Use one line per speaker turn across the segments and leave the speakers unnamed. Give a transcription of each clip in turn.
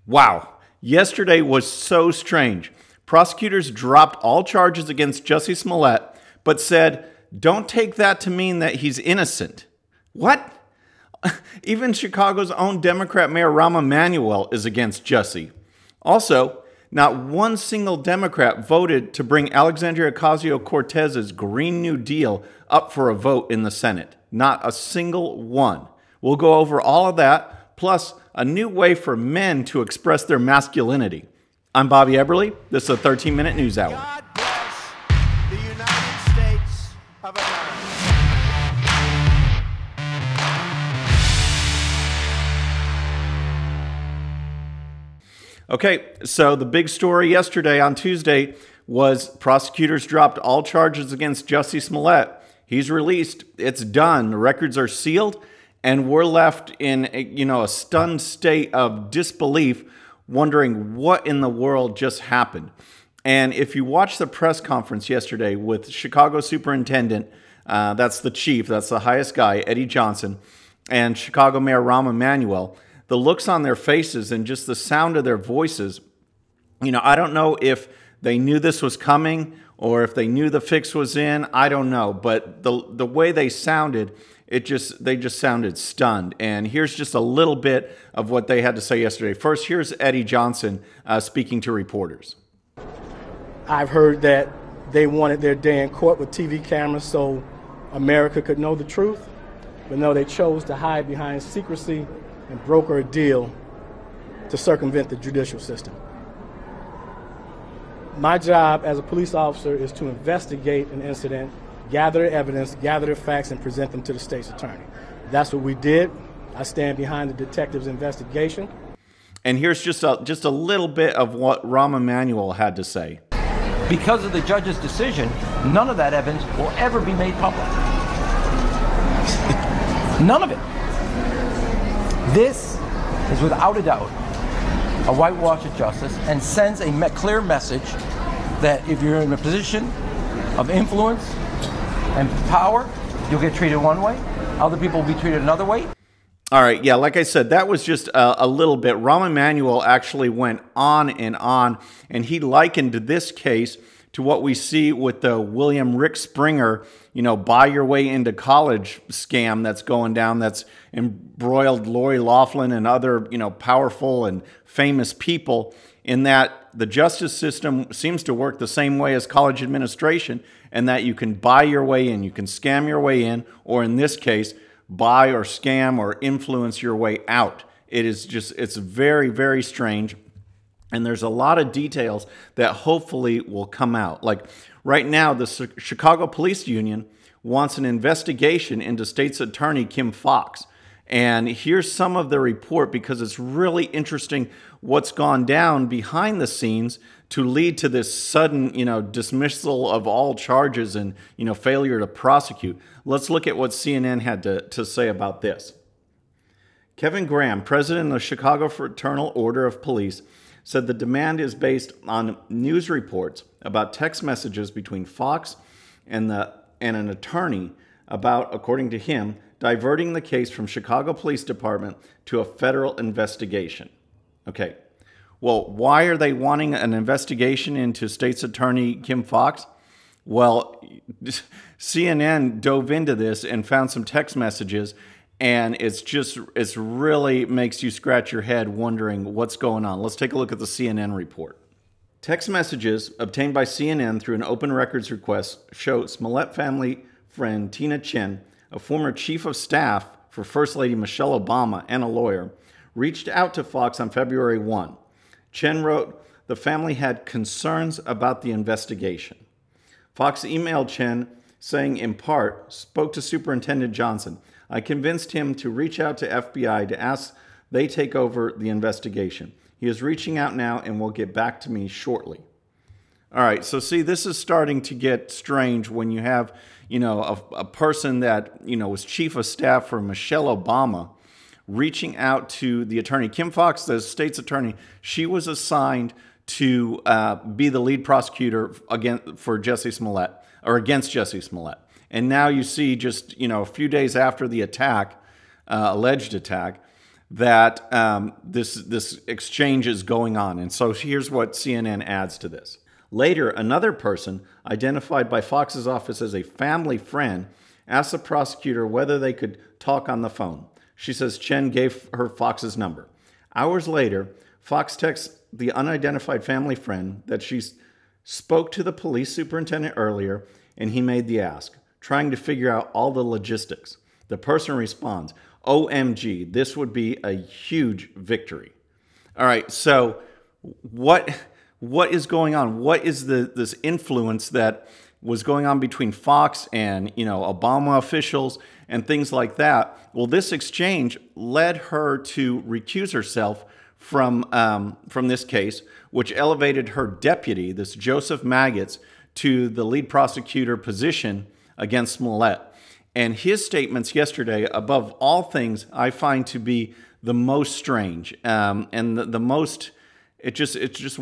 Wow, yesterday was so strange. Prosecutors dropped all charges against Jussie Smollett, but said, don't take that to mean that he's innocent. What? Even Chicago's own Democrat Mayor Rahm Emmanuel is against Jussie. Also, not one single Democrat voted to bring Alexandria Ocasio-Cortez's Green New Deal up for a vote in the Senate. Not a single one. We'll go over all of that, plus a new way for men to express their masculinity. I'm Bobby Eberle. This is a 13-minute news hour.
God bless the United States of America.
Okay, so the big story yesterday on Tuesday was prosecutors dropped all charges against Jussie Smollett. He's released. It's done. The records are sealed, and we're left in a stunned state of disbelief, wondering what in the world just happened. And if you watch the press conference yesterday with Chicago Superintendent, that's the chief, that's the highest guy, Eddie Johnson, and Chicago Mayor Rahm Emmanuel, the looks on their faces and just the sound of their voices, I don't know if they knew this was coming or if they knew the fix was in. I don't know. But the way they sounded, they just sounded stunned. And here's just a little bit of what they had to say yesterday. First, here's Eddie Johnson speaking to reporters.
I've heard that they wanted their day in court with TV cameras so America could know the truth. But no, they chose to hide behind secrecy and broker a deal to circumvent the judicial system. My job as a police officer is to investigate an incident, gather evidence, gather the facts, and present them to the state's attorney. That's what we did. I stand behind the detective's investigation.
And here's just a little bit of what Rahm Emmanuel had to say.
Because of the judge's decision, none of that evidence will ever be made public. None of it. This is without a doubt a whitewash of justice and sends a clear message that if you're in a position of influence and power, you'll get treated one way, other people will be treated another way.
All right, yeah, like I said, that was just a little bit. Rahm Emmanuel actually went on, and he likened this case to what we see with the William Rick Springer, buy your way into college scam that's going down, that's embroiled Lori Loughlin and other, powerful and famous people, in that the justice system seems to work the same way as college administration, and that you can buy your way in, you can scam your way in, or in this case, buy or scam or influence your way out. It's very, very strange. And there's a lot of details that hopefully will come out. Like right now, the Chicago Police Union wants an investigation into State's Attorney Kim Foxx. And here's some of the report, because it's really interesting what's gone down behind the scenes to lead to this sudden, dismissal of all charges and, failure to prosecute. Let's look at what CNN had to say about this. Kevin Graham, president of the Chicago Fraternal Order of Police, said the demand is based on news reports about text messages between Foxx and an attorney about, according to him, diverting the case from Chicago Police Department to a federal investigation. Okay, well, why are they wanting an investigation into State's Attorney Kim Foxx? Well, CNN dove into this and found some text messages, and it's really makes you scratch your head wondering what's going on. Let's take a look at the CNN report. Text messages obtained by CNN through an open records request show Smollett family friend Tina Chen, a former chief of staff for First Lady Michelle Obama and a lawyer, reached out to Foxx on February 1. Chen wrote, the family had concerns about the investigation. Foxx emailed Chen saying, in part, spoke to Superintendent Johnson. I convinced him to reach out to FBI to ask they take over the investigation. He is reaching out now and will get back to me shortly. All right, so see, this is starting to get strange when you have, a person that, was chief of staff for Michelle Obama reaching out to the attorney. Kim Foxx, the state's attorney, she was assigned to be the lead prosecutor for Jussie Smollett, or against Jussie Smollett. And now you see just, a few days after the attack, alleged attack, that this exchange is going on. And so here's what CNN adds to this. Later, another person, identified by Fox's office as a family friend, asked the prosecutor whether they could talk on the phone. She says Chen gave her Fox's number. Hours later, Fox texts the unidentified family friend that she spoke to the police superintendent earlier, and he made the ask, trying to figure out all the logistics. The person responds, OMG, this would be a huge victory. All right, so what is going on? What is this influence that was going on between Fox and Obama officials and things like that? Well, this exchange led her to recuse herself from this case, which elevated her deputy, this Joseph Maggots, to the lead prosecutor position against Smollett. And his statements yesterday, above all things, I find to be the most strange and the most. You just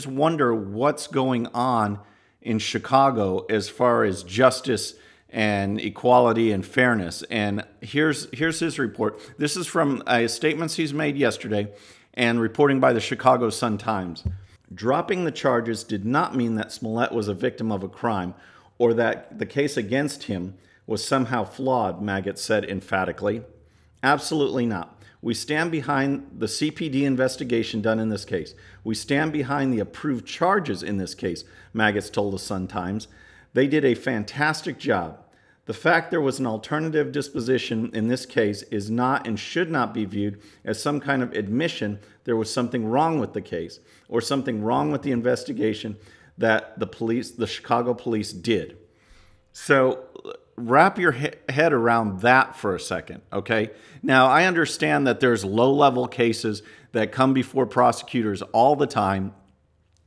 wonder what's going on in Chicago as far as justice and equality and fairness. And here's his report. This is from statements he's made yesterday and reporting by the Chicago Sun-Times. Dropping the charges did not mean that Smollett was a victim of a crime or that the case against him was somehow flawed, Maggots said emphatically. Absolutely not. We stand behind the CPD investigation done in this case. We stand behind the approved charges in this case, Maggots told the Sun-Times. They did a fantastic job. The fact there was an alternative disposition in this case is not and should not be viewed as some kind of admission there was something wrong with the case or something wrong with the investigation that the Chicago police did. So wrap your head around that for a second, okay? Now, I understand that there's low-level cases that come before prosecutors all the time,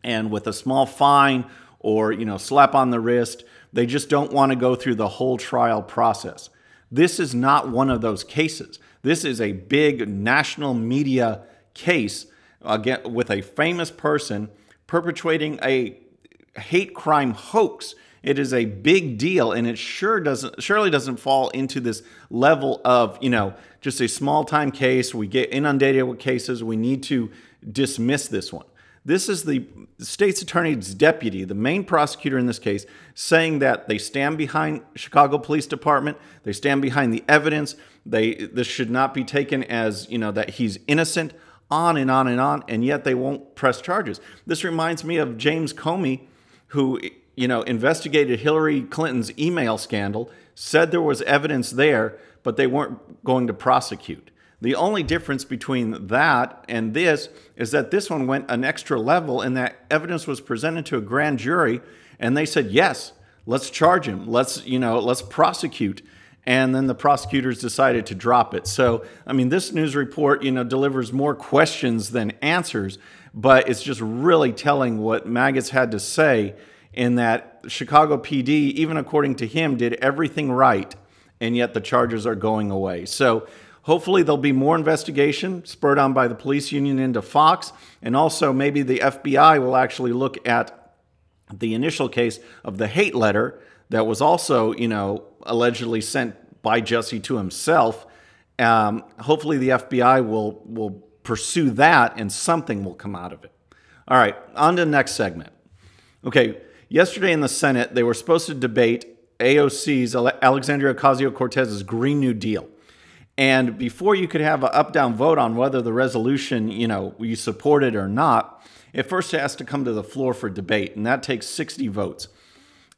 and with a small fine or, slap on the wrist, they just don't want to go through the whole trial process. This is not one of those cases. This is a big national media case again, with a famous person perpetuating a hate crime hoax. It is a big deal, and it surely doesn't fall into this level of, just a small-time case. We get inundated with cases. We need to dismiss this one. This is the state's attorney's deputy, the main prosecutor in this case, saying that they stand behind Chicago Police Department. They stand behind the evidence. This should not be taken as, that he's innocent, on and on and on, and yet they won't press charges. This reminds me of James Comey, who investigated Hillary Clinton's email scandal, said there was evidence there, but they weren't going to prosecute. The only difference between that and this is that this one went an extra level and that evidence was presented to a grand jury and they said, yes, let's charge him. Let's prosecute. And then the prosecutors decided to drop it. So, this news report, delivers more questions than answers, but it's just really telling what Maggots had to say in that Chicago PD, even according to him, did everything right, and yet the charges are going away. So hopefully there'll be more investigation spurred on by the police union into Fox, and also maybe the FBI will actually look at the initial case of the hate letter that was also, allegedly sent by Jussie to himself. Hopefully the FBI will pursue that and something will come out of it. All right, on to the next segment. Okay. Yesterday in the Senate, they were supposed to debate AOC's, Alexandria Ocasio-Cortez's Green New Deal. And before you could have an up-down vote on whether the resolution, you support it or not, it first has to come to the floor for debate, and that takes 60 votes.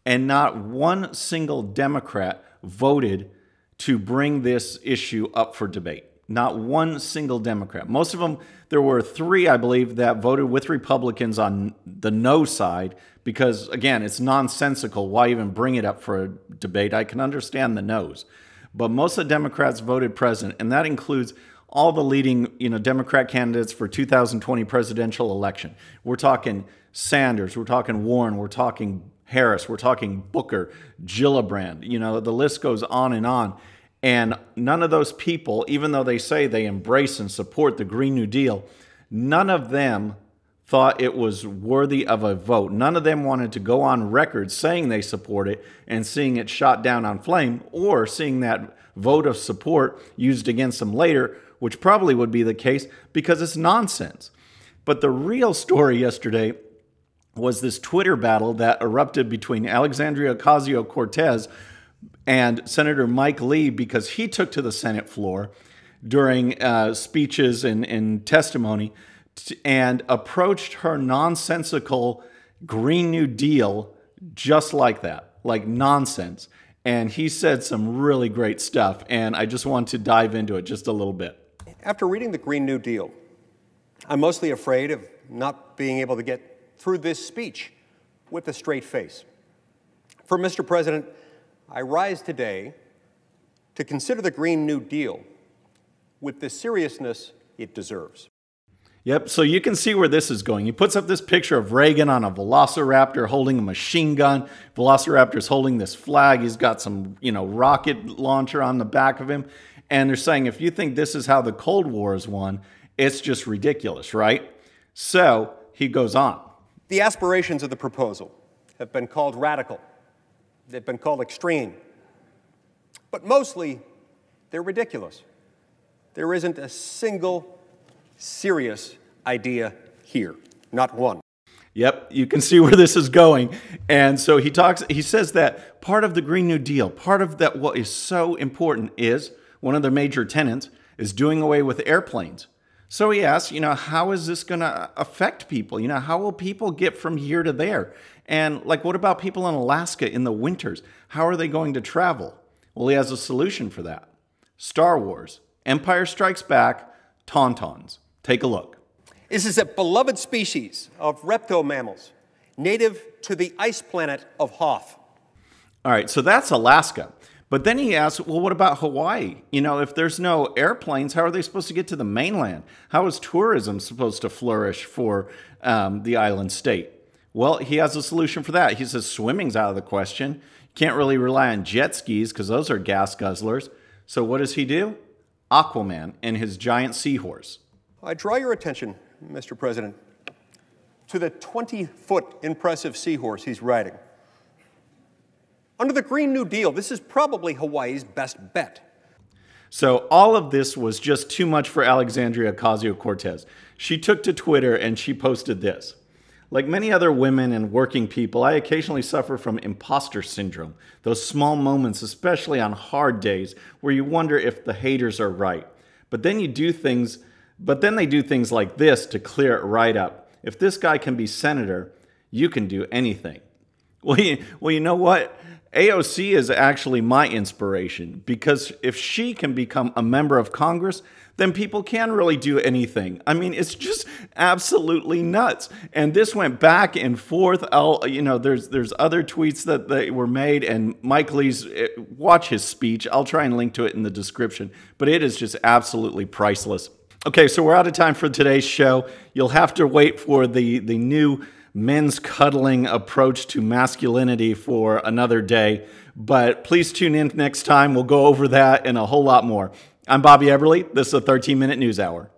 And not one single Democrat voted to bring this issue up for debate. Not one single Democrat. Most of them, there were 3, I believe, that voted with Republicans on the no side because, again, it's nonsensical. Why even bring it up for a debate? I can understand the no's. But most of the Democrats voted present, and that includes all the leading Democrat candidates for 2020 presidential election. We're talking Sanders, we're talking Warren, we're talking Harris, we're talking Booker, Gillibrand. The list goes on and on. And none of those people, even though they say they embrace and support the Green New Deal, none of them thought it was worthy of a vote. None of them wanted to go on record saying they support it and seeing it shot down on flame, or seeing that vote of support used against them later which probably would be the case because it's nonsense. But the real story yesterday was this Twitter battle that erupted between Alexandria Ocasio-Cortez and Senator Mike Lee, because he took to the Senate floor during speeches and testimony and approached her nonsensical Green New Deal just like that, like nonsense. And he said some really great stuff, and I just want to dive into it just a little bit.
After reading the Green New Deal, I'm mostly afraid of not being able to get through this speech with a straight face. For Mr. President, I rise today to consider the Green New Deal with the seriousness it deserves.
Yep, so you can see where this is going. He puts up this picture of Reagan on a velociraptor holding a machine gun. Velociraptor's holding this flag. He's got some, rocket launcher on the back of him. And they're saying, if you think this is how the Cold War is won, it's just ridiculous, right? So he goes on.
The aspirations of the proposal have been called radical. They've been called extreme. But mostly, they're ridiculous. There isn't a single serious idea here, not one.
Yep, you can see where this is going. And so he says that part of the Green New Deal, part of that what is so important is, one of their major tenets, is doing away with airplanes. So he asks, how is this going to affect people? How will people get from here to there? And what about people in Alaska in the winters? How are they going to travel? Well, he has a solution for that. Star Wars, Empire Strikes Back, Tauntauns. Take a look.
This is a beloved species of reptomammals, native to the ice planet of Hoth.
All right, so that's Alaska. But then he asks, well, what about Hawaii? If there's no airplanes, how are they supposed to get to the mainland? How is tourism supposed to flourish for the island state? Well, he has a solution for that. He says swimming's out of the question. You can't really rely on jet skis because those are gas guzzlers. So what does he do? Aquaman and his giant seahorse.
I draw your attention, Mr. President, to the 20-foot impressive seahorse he's riding. Under the Green New Deal, this is probably Hawaii's best bet.
So all of this was just too much for Alexandria Ocasio-Cortez. She took to Twitter and she posted this. Like many other women and working people, I occasionally suffer from imposter syndrome. Those small moments, especially on hard days, where you wonder if the haters are right. But then they do things like this to clear it right up. If this guy can be senator, you can do anything. Well, you know what? AOC is actually my inspiration, because if she can become a member of Congress, then people can really do anything. I mean, it's just absolutely nuts. And this went back and forth. There's other tweets that they were made, and Mike Lee's, watch his speech. I'll try and link to it in the description, but it is just absolutely priceless. Okay, so we're out of time for today's show. You'll have to wait for the new men's cuddling approach to masculinity for another day. But please tune in next time. We'll go over that and a whole lot more. I'm Bobby Eberly. This is a 13-Minute News Hour.